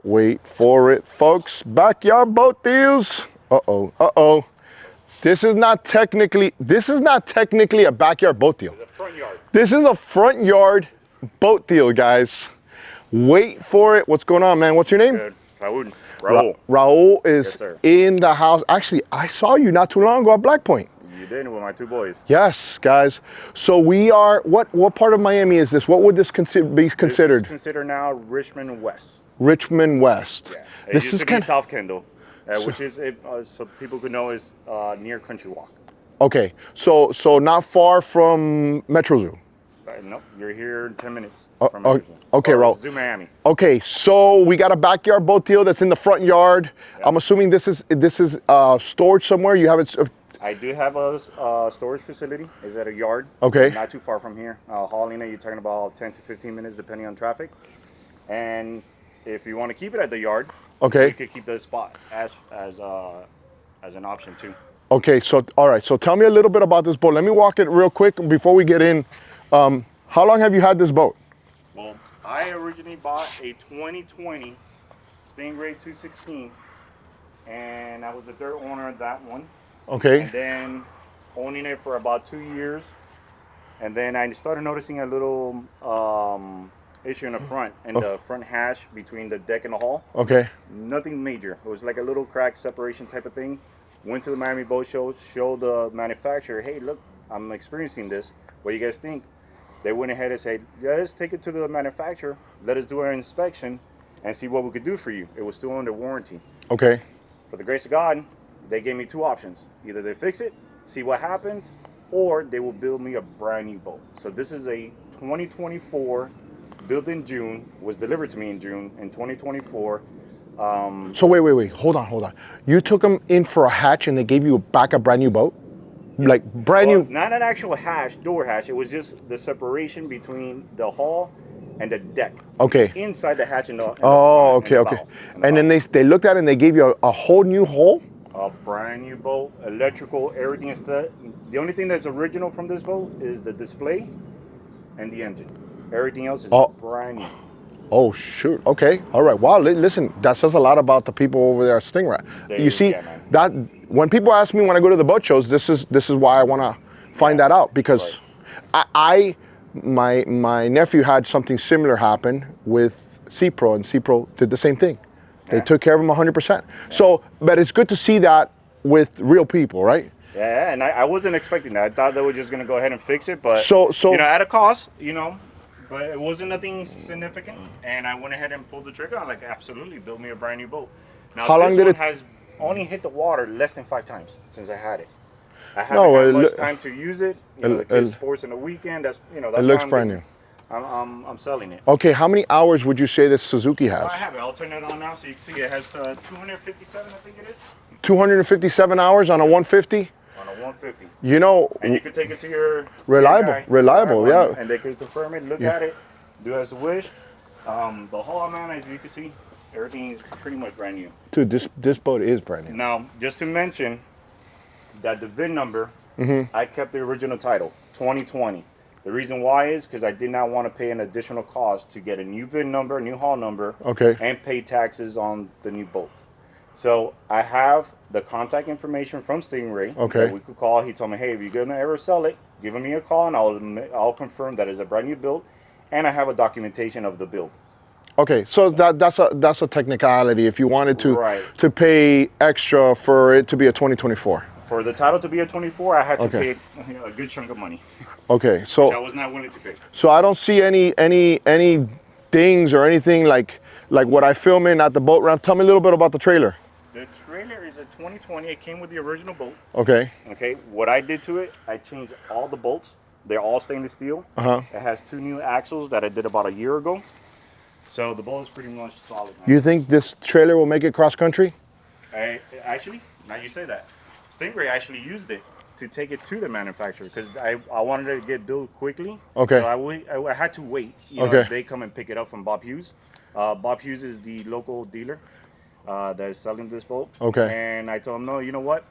Wait for it, folks. Backyard boat deals. Uh-oh. This is not technically a backyard boat deal. It's a front yard. This is a front yard boat deal, guys. Wait for it. What's going on, man? What's your name? Good. Raul. Raul is Yes, in the house. Actually, I saw you not too long ago at Black Point. You did with my two boys. Yes, guys. So we are, what part of Miami is this? What would this be considered? This is considered now Richmond West. Richmond West. Yeah. This used is to be South Kendall, which is, so people could know, is near Country Walk. Okay, so not far from Metro Zoo. Nope, you're here in 10 minutes from Okay, Raul. Zoo Miami. Okay, so we got a backyard boat deal that's in the front yard. Yep. I'm assuming this is storage somewhere. You have it. I do have a storage facility. It's at a yard. Okay. Not too far from here. Hauling it, you're talking about 10 to 15 minutes depending on traffic. And if you want to keep it at the yard, okay, you could keep the spot as an option too. Okay, so all right. So tell me a little bit about this boat. Let me walk it real quick before we get in. How long have you had this boat? Well, I originally bought a 2020 Stingray 216, and I was the third owner of that one. Okay. And then owning it for about 2 years, and then I started noticing a little issue in the front, and the front hatch between the deck and the hull. Okay. Nothing major. It was like a little crack separation type of thing. Went to the Miami Boat Show, showed the manufacturer, hey, look, I'm experiencing this. What do you guys think? They went ahead and said, let us take it to the manufacturer, let us do our inspection, and see what we could do for you. It was still under warranty. Okay. For the grace of God, they gave me two options. Either they fix it, see what happens, or they will build me a brand new boat. So this is a 2024, built in June, was delivered to me in June in 2024. So wait, hold on. You took them in for a hatch and they gave you back a brand new boat? Like brand new? Not an actual hatch, door hatch. It was just the separation between the hull and the deck. Okay. Inside the hatch and the okay. And then they looked at it and they gave you a whole new hull? A brand new boat, electrical, everything is set. The only thing that's original from this boat is the display and the engine. Everything else is brand new. Oh, shoot. Okay. All right. Wow. Listen, that says a lot about the people over there at Stingray. You see, that when people ask me when I go to the boat shows, this is why I want to find that out, because my nephew had something similar happen with C-Pro, and C-Pro did the same thing. They took care of him 100%. So, but it's good to see that with real people, right? Yeah, and I wasn't expecting that. I thought they were just going to go ahead and fix it, but so at a cost, but it wasn't nothing significant, and I went ahead and pulled the trigger. I'm like, absolutely, build me a brand new boat. Now, how long did it has only hit the water less than 5 times since I had it. I haven't had much time to use it. The kids' sports in the weekend. That's it looks brand new. I'm selling it. Okay, how many hours would you say this Suzuki has? I have it. I'll turn it on now so you can see it has 257, I think it is. 257 hours on a 150? On a 150. And you can take it to your reliable, yeah. And they can confirm it, look at it, do as you wish. The hull, man, as you can see, everything is pretty much brand new. Dude, this boat is brand new. Now, just to mention that the VIN number, I kept the original title, 2020. The reason why is because I did not want to pay an additional cost to get a new VIN number, new hull number, and pay taxes on the new boat. So I have the contact information from Stingray that we could call. He told me, hey, if you're going to ever sell it, give me a call and I'll confirm that it's a brand new build, and I have a documentation of the build. Okay, so that's a technicality. If you wanted to pay extra for it to be a 2024. For the title to be a 24, I had to pay a good chunk of money. Okay, so which I was not willing to pay. So I don't see any dings or anything like what I film in at the boat ramp. Tell me a little bit about the trailer. The trailer is a 2020. It came with the original boat. Okay. What I did to it, I changed all the bolts. They're all stainless steel. It has 2 new axles that I did about a year ago. So the boat is pretty much solid. You think this trailer will make it cross country? Actually, now you say that. Stingray actually used it to take it to the manufacturer because I wanted it to get built quickly. Okay. So I had to wait. They come and pick it up from Bob Hughes. Bob Hughes is the local dealer that is selling this boat. Okay. And I told him, no, you know what?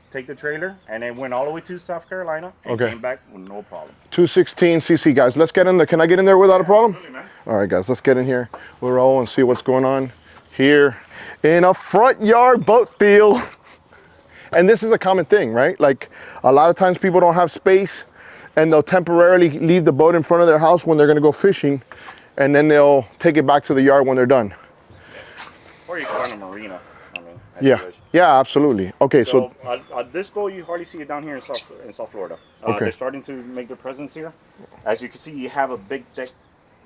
Take the trailer, and then went all the way to South Carolina and came back with no problem. 216cc, guys. Let's get in there. Can I get in there without a problem? Absolutely, man. All right, guys. Let's get in here with Raul and see what's going on here in a front yard boat field. And this is a common thing, right? Like a lot of times people don't have space and they'll temporarily leave the boat in front of their house when they're gonna go fishing, and then they'll take it back to the yard when they're done. Or you can find a marina. I mean, Yeah, yeah, absolutely. Okay, so this boat, you hardly see it down here in South Florida. Okay. They're starting to make their presence here. As you can see, you have a big deck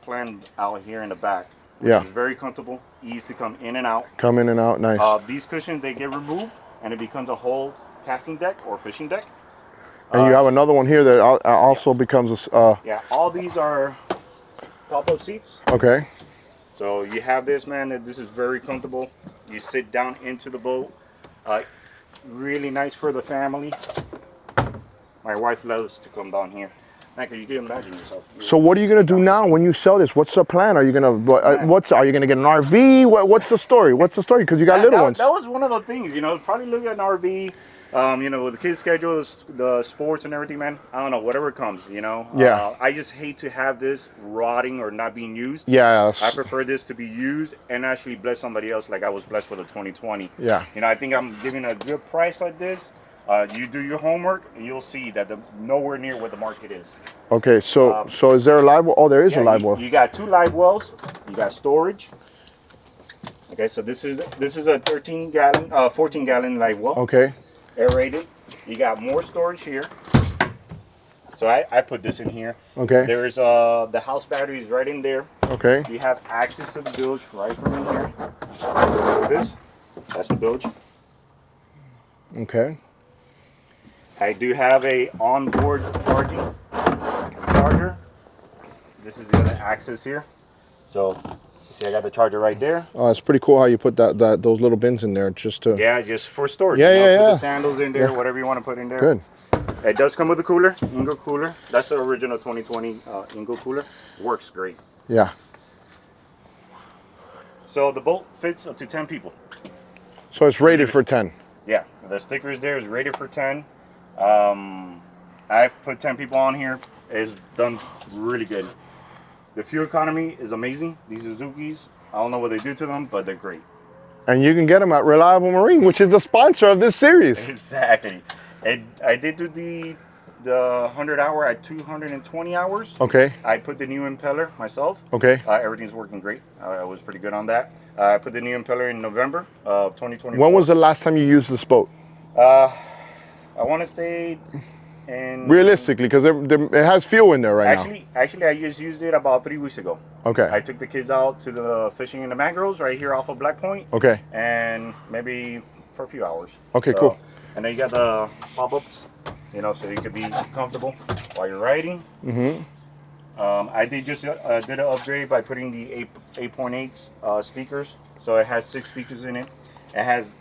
planned out here in the back. Which is very comfortable, easy to come in and out. Come in and out, nice. These cushions, they get removed, and it becomes a whole casting deck or fishing deck. And you have another one here that also becomes a... Yeah, all these are pop-up seats. Okay. So you have this, man. This is very comfortable. You sit down into the boat. Really nice for the family. My wife loves to come down here. Like, you can imagine yourself. So what are you gonna do now when you sell this? What's the plan? Are you gonna are you gonna get an RV? What's the story? What's the story? Because you got little ones. That was one of the things, you know. Probably look at an RV. You know, with the kids' schedule, the sports and everything, man. I don't know, whatever comes, you know. Yeah. I just hate to have this rotting or not being used. Yes. I prefer this to be used and actually bless somebody else, like I was blessed for the 2020. Yeah. You know, I think I'm giving a good price like this. You do your homework, and you'll see that nowhere near what the market is. Okay, so is there a live well? Oh, there is a live well. You got 2 live wells. You got storage. Okay, so this is a 14-gallon live well. Okay. Aerated. You got more storage here. So I put this in here. Okay. There's the house batteries right in there. Okay. You have access to the bilge right from in here. This, that's the bilge. Okay. I do have a onboard charger. This is the other access here. So see, I got the charger right there. Oh, it's pretty cool how you put those little bins in there just to... Yeah, just for storage. Yeah, you know, yeah, put yeah. the sandals in there, whatever you want to put in there. Good. It does come with a cooler, Ingo cooler. That's the original 2020 Ingo cooler. Works great. Yeah. So the boat fits up to 10 people. So it's rated for 10. Yeah, the sticker is there. Is rated for 10. I've put 10 people on here. It's done really good. The fuel economy is amazing. These Suzukis, I don't know what they do to them, but they're great. And you can get them at Reliable Marine, which is the sponsor of this series. Exactly. I did do the 100-hour at 220 hours. Okay. I put the new impeller myself. Okay. Everything's working great. I was pretty good on that. I put the new impeller in November of 2024. When was the last time you used this boat? I want to say... And realistically, because it has fuel in there right now. Actually, I just used it about 3 weeks ago. Okay. I took the kids out to the fishing in the mangroves right here off of Black Point. Okay. And maybe for a few hours. Okay, cool. And then you got the pop-ups, you know, so you could be comfortable while you're riding. Mm-hmm. I did did an upgrade by putting the 8.8 speakers. So it has 6 speakers in it. It has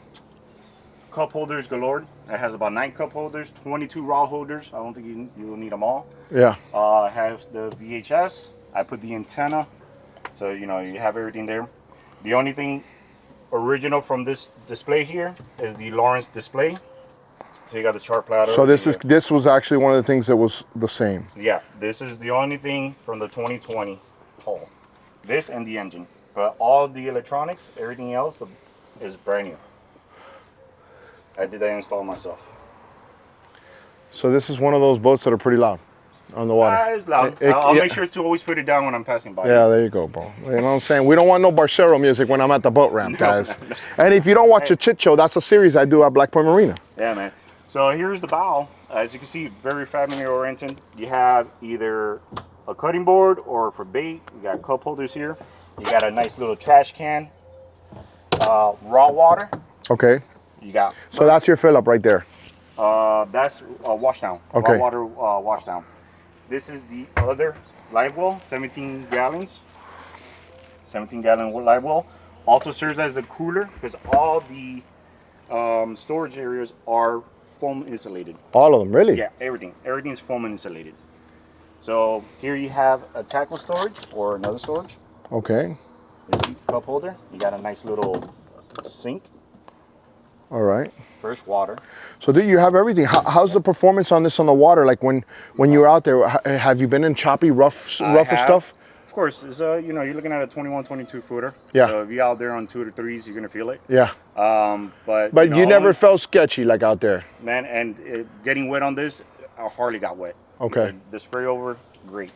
cup holders galore. It has about 9 cup holders, 22 rod holders. I don't think you will need them all. Yeah. It has the VHS. I put the antenna, so you know you have everything there. The only thing original from this display here is the Lawrence display. So you got the chart plotter. So this was actually one of the things that was the same. Yeah, this is the only thing from the 2020 haul. This and the engine, but all the electronics, everything else is brand new. I did that install myself. So this is one of those boats that are pretty loud on the water. It's loud. I'll make sure to always put it down when I'm passing by. Yeah, there you go, bro. You know what I'm saying? We don't want no Barcero music when I'm at the boat ramp, guys. No. And if you don't watch a Chit Show, that's a series I do at Black Point Marina. Yeah, man. So here's the bow. As you can see, very family oriented. You have either a cutting board or for bait. You got cup holders here. You got a nice little trash can. Raw water. Okay. You got. So that's your fill up right there. That's wash down. Okay. Raw water wash down. This is the other live well, 17 gallons. 17-gallon live well. Also serves as a cooler because all the storage areas are foam insulated. All of them, really? Yeah, everything. Everything is foam insulated. So here you have a tackle storage or another storage. Okay. There's a cup holder. You got a nice little sink. All right. Fresh water. So do you have everything? How's the performance on this on the water? Like when you're out there, have you been in choppy, rougher stuff? Of course. It's you know, you're looking at a 21, 22 footer. Yeah. So if you're out there on 2 to 3s, you're gonna feel it. Yeah. But But know, you never felt sketchy like out there. man, and getting wet on this, I hardly got wet. Okay. The spray over, great.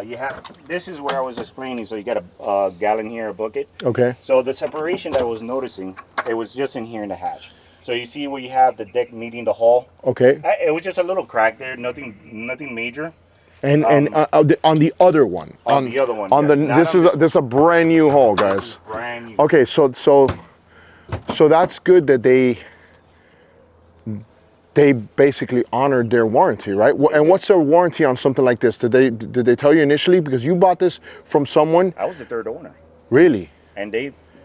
You have, this is where I was explaining. So you got a gallon here, a bucket. Okay. So the separation that I was noticing, it was just in here in the hatch. So you see where you have the deck meeting the hull. Okay. It was just a little crack there, nothing major. And on the other one. On the other one. On yeah. the this is a brand new hull, guys. Brand new. Okay, so that's good that they basically honored their warranty, right? And what's their warranty on something like this? Did they tell you initially, because you bought this from someone? I was the third owner. Really? And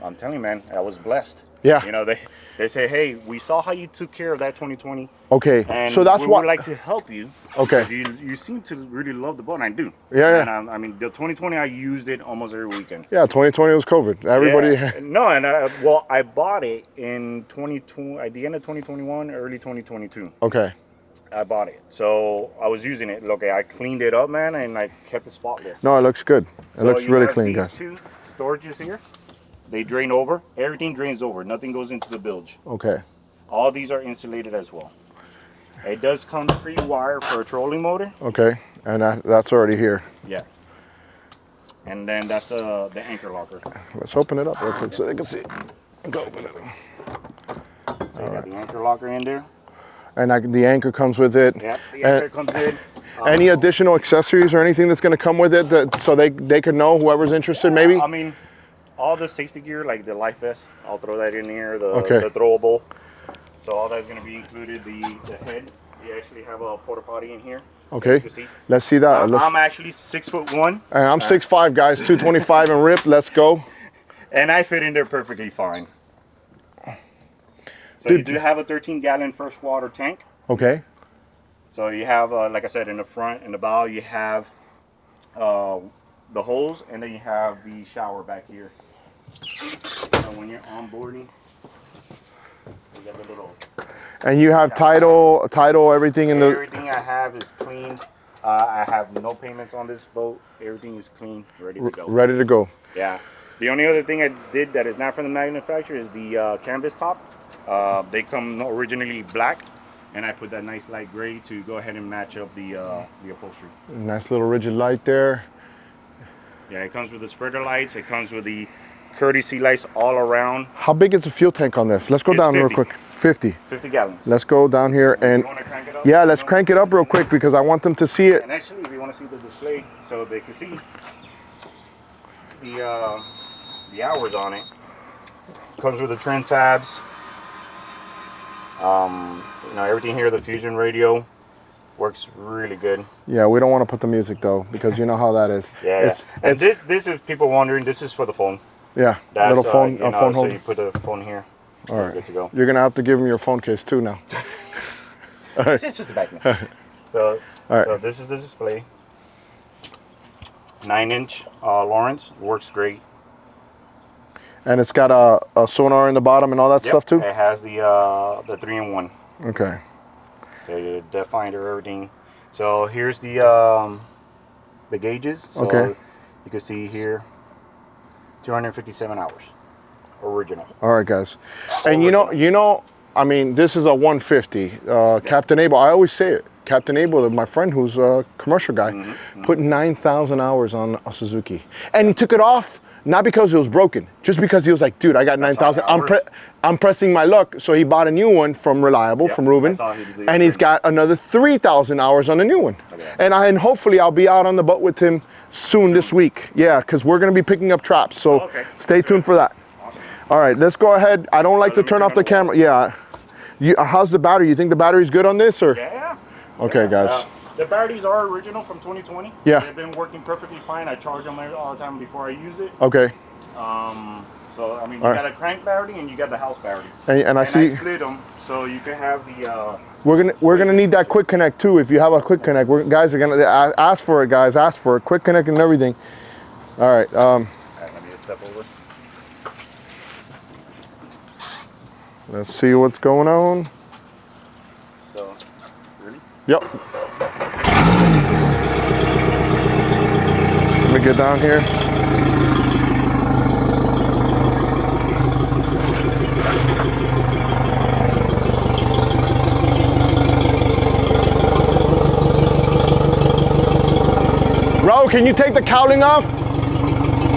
I'm telling you, man, I was blessed. Yeah. You know, they say, hey, we saw how you took care of that 2020. Okay. And so that's we what would like to help you. Okay. You seem to really love the boat, and I do. Yeah, and yeah. I mean, the 2020, I used it almost every weekend. Yeah, 2020 was COVID. Everybody. Yeah. No, and I bought it in 2020, at the end of 2021, early 2022. Okay. I bought it, so I was using it. Look, I cleaned it up, man, and I kept it spotless. No, it looks good. It looks really clean, these guys. Two storages here, they drain over. Everything drains over. Nothing goes into the bilge. Okay. All these are insulated as well. It does come pre-wired for a trolling motor. Okay, and that's already here. Yeah. And then that's the anchor locker. Let's open it up real quick so they can see. Go open it. So you got the anchor locker in there. And the anchor comes with it. Yeah, the anchor comes in. Any additional accessories or anything that's going to come with it, so they could know, whoever's interested, maybe? I mean, all the safety gear, like the life vest, I'll throw that in here, the throwable. So all that's going to be included. The head, you actually have a porta potty in here. Okay, let's see that. I'm actually 6'1". And I'm 6'5", guys, 225 and ripped. Let's go. And I fit in there perfectly fine. So Dude. you do have a 13-gallon freshwater tank. Okay. So you have, like I said, in the front and the bow, you have the hose, and then you have the shower back here. So when you're onboarding, you got the little... And you have title, everything in the... Everything I have is clean. I have no payments on this boat. Everything is clean, ready to go. Ready to go. Yeah. The only other thing I did that is not from the manufacturer is the canvas top. They come originally black, and I put that nice light gray to go ahead and match up the upholstery. Nice little rigid light there. Yeah, it comes with the spreader lights. It comes with the courtesy lights all around. How big is the fuel tank on this? Let's go It's down 50. real quick. 50. 50 gallons. Let's go down here and... You want to crank it up? Yeah, let's crank it up real quick because I want them to see it. And actually, if you want to see the display, so they can see the hours on it. Comes with the trend tabs. You know, everything here, the Fusion radio works really good. Yeah, we don't want to put the music though because you know how that is. Yeah, and this is people wondering. This is for the phone. Yeah, That's, little phone, you know, phone so holder. you put the phone here. All right, good to go. You're gonna have to give him your phone case too now. It's just a back now. So, All right. so this is the display. 9-inch Lawrence works great. And it's got a sonar in the bottom and all that stuff too. It has the 3-in-1. Okay. So your depth finder, everything. So here's the gauges. So Okay. you can see here, 257 hours, original. All right, guys. And you know, I mean, this is a 150. Captain Abel, I always say it. Captain Abel, my friend who's a commercial guy, put 9,000 hours on a Suzuki. And he took it off, not because it was broken, just because he was like, dude, I got 9,000. I'm pressing my luck. So he bought a new one from Reliable, from Ruben. And he's got another 3,000 hours on the new one. Okay. And hopefully I'll be out on the boat with him soon this week. Yeah, because we're going to be picking up traps. So stay tuned for that. Awesome. All right, let's go ahead. I don't like to turn off the camera. Yeah. How's the battery? You think the battery's good on this? Or? Yeah. Okay, guys. The batteries are original from 2020. Yeah. They've been working perfectly fine. I charge them all the time before I use it. Okay. So, I mean, you got a crank battery and you got the house battery. And I see... I split them so you can have the... We're gonna need that quick connect too. If you have a quick connect, guys are gonna ask for it. Guys, ask for it. Quick connect and everything. All right. Let me just step over. Let's see what's going on. So, ready? Yep. to get down here. Raul, can you take the cowling off?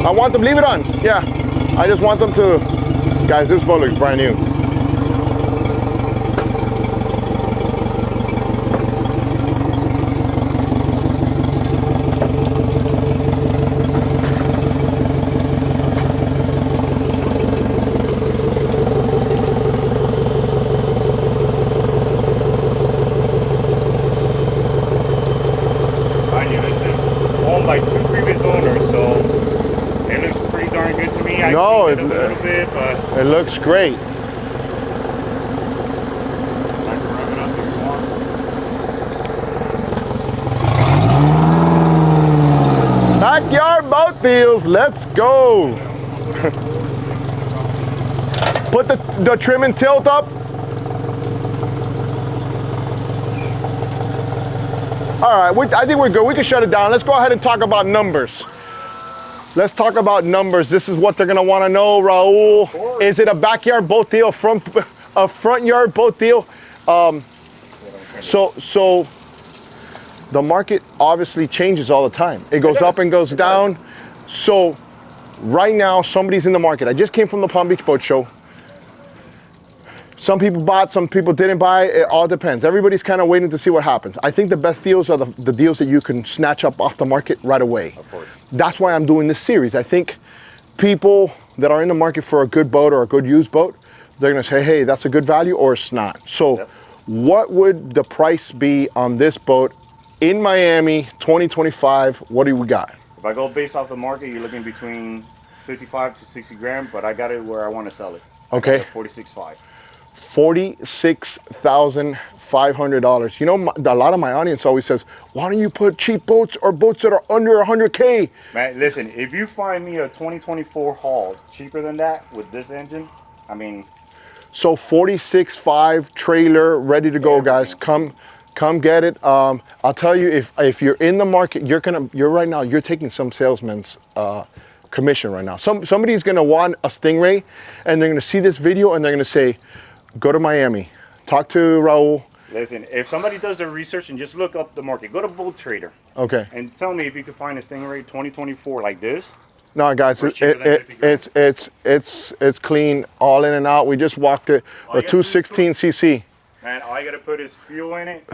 I want them, leave it on. Yeah, I just want them to, guys, this boat looks brand new. By 2 previous owners, so it looks pretty darn good to me. I No, it a little bit, but it looks great. I can wrap it up if you want. Backyard boat deals, let's go. Put the trim and tilt up. All right, I think we're good. We can shut it down. Let's go ahead and talk about numbers. Let's talk about numbers. This is what they're gonna wanna know, Raul. Is it a backyard boat deal, a front yard boat deal? So the market obviously changes all the time. It goes up and goes down. So right now, somebody's in the market. I just came from the Palm Beach Boat Show. Some people bought, some people didn't buy. It all depends. Everybody's kind of waiting to see what happens. I think the best deals are the deals that you can snatch up off the market right away. Of course. That's why I'm doing this series. I think people that are in the market for a good boat or a good used boat, they're gonna say, hey, that's a good value or it's not. So what would the price be on this boat in Miami, 2025? What do we got? If I go based off the market, you're looking between 55 to 60 grand, but I got it where I want to sell it. Okay. 46.5. $46,500. You know, a lot of my audience always says, why don't you put cheap boats or boats that are under 100K? Man, listen, if you find me a 2024 haul cheaper than that with this engine, I mean. So 46.5 trailer, ready to go, guys. Come get it. I'll tell you, if you're in the market, you're right now, you're taking some salesman's commission right now. Somebody's gonna want a Stingray and they're gonna see this video and they're gonna say, go to Miami, talk to Raul. Listen, if somebody does their research and just look up the market, go to Boat Trader. Okay. And tell me if you can find a Stingray 2024 like this. No, guys, it's clean, all in and out. We just walked it. A 216cc. Man, all you gotta put is fuel in it,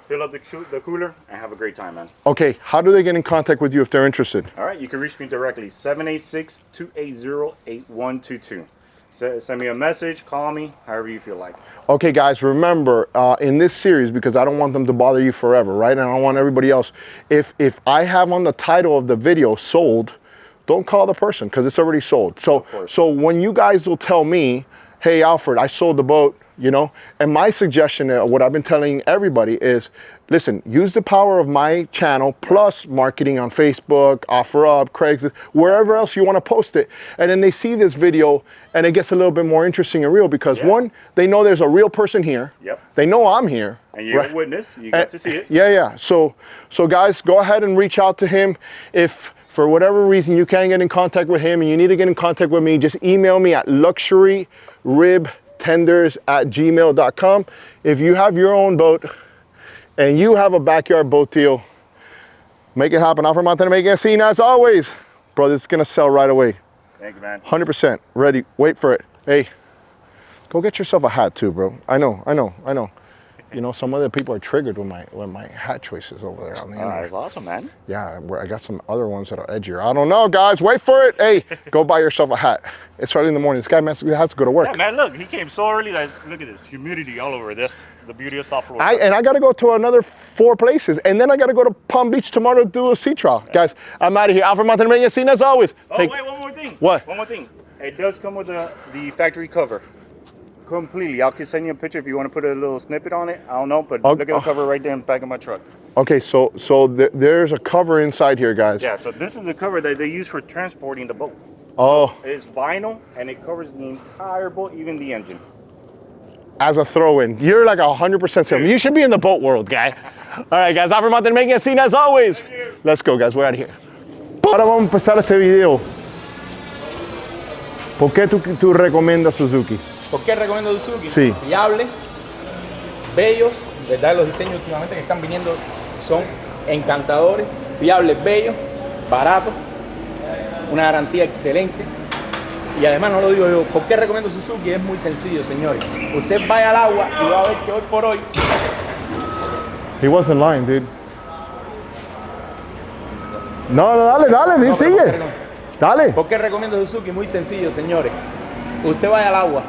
fill up the cooler, and have a great time, man. Okay, how do they get in contact with you if they're interested? All right, you can reach me directly, 786-280-8122. Send me a message, call me, however you feel like. Okay, guys, remember, in this series, because I don't want them to bother you forever, right? And I don't want everybody else. If I have on the title of the video, sold, don't call the person, because it's already sold. So when you guys will tell me, hey, Alfred, I sold the boat, you know, and my suggestion, what I've been telling everybody is, listen, use the power of my channel plus marketing on Facebook, OfferUp, Craigslist, wherever else you want to post it. And then they see this video and it gets a little bit more interesting and real because one, they know there's a real person here. Yep. They know I'm here. And you're a witness. You get to see it. Yeah. So guys, go ahead and reach out to him. If for whatever reason you can't get in contact with him and you need to get in contact with me, just email me at luxuryribtenders@gmail.com. If you have your own boat and you have a backyard boat deal, make it happen. Alfred Montaner, make it seen as always. Brother, it's gonna sell right away. Thank you, man. 100%. Ready, wait for it. Hey, go get yourself a hat too, bro. I know. You know, some other people are triggered with my hat choices over there on the internet. That's awesome, man. Yeah, I got some other ones that are edgier. I don't know, guys. Wait for it. Hey, go buy yourself a hat. It's early in the morning. This guy has to go to work. Yeah, man, look, he came so early that, look at this, humidity all over this, the beauty of South Florida. And I got to go to another 4 places, and then I got to go to Palm Beach tomorrow to do a sea trial. Yeah. Guys, I'm out of here. Alfred Montaner, make it seen as always. Wait, one more thing. What? One more thing. It does come with the factory cover. Completely. I can send you a picture if you want to put a little snippet on it. I don't know, but look at the cover right there in the back of my truck. Okay, so there's a cover inside here, guys. Yeah, so this is the cover that they use for transporting the boat. Oh. So it's vinyl, and it covers the entire boat, even the engine. As a throw-in. You're like 100% salesman. You should be in the boat world, guy. All right, guys. Alfred Montaner, making it seen as always. Let's go, guys. We're out of here. Ahora vamos a empezar este video. ¿Por qué tú recomiendas Suzuki? ¿Por qué recomiendo Suzuki? Sí. Fiable, bellos, ¿verdad? Los diseños últimamente que están viniendo son encantadores, fiables, bellos, baratos, una garantía excelente. Y además no lo digo yo, ¿por qué recomiendo Suzuki? Es muy sencillo, señores. Usted vaya al agua y va a ver que hoy por hoy... He wasn't lying, dude. No, dale, sigue. Dale. ¿Por qué recomiendo Suzuki? Muy sencillo, señores. Usted vaya al agua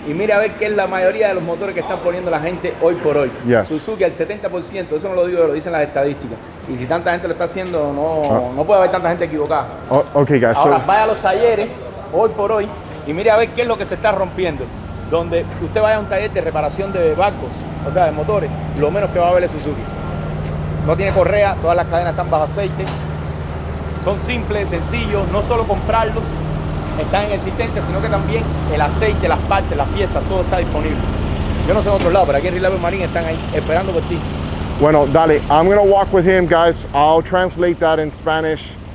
y mire a ver qué es la mayoría de los motores que están poniendo la gente hoy por hoy. Yes. Suzuki al 70%, eso no lo digo yo, lo dicen las estadísticas. Y si tanta gente lo está haciendo, no puede haber tanta gente equivocada. Okay, guys. Ahora vaya a los talleres, hoy por hoy, y mire a ver qué es lo que se está rompiendo. Donde usted vaya a un taller de reparación de barcos, o sea, de motores, lo menos que va a ver es Suzuki. No tiene correa, todas las cadenas están bajo aceite. Son simples, sencillos, no solo comprarlos, están en existencia, sino que también el aceite, las partes, las piezas, todo está disponible. Yo no sé en otro lado, pero aquí en Reliable Marine están ahí esperando por ti. Bueno, dale. I'm gonna walk with him, guys. I'll translate that in Spanish.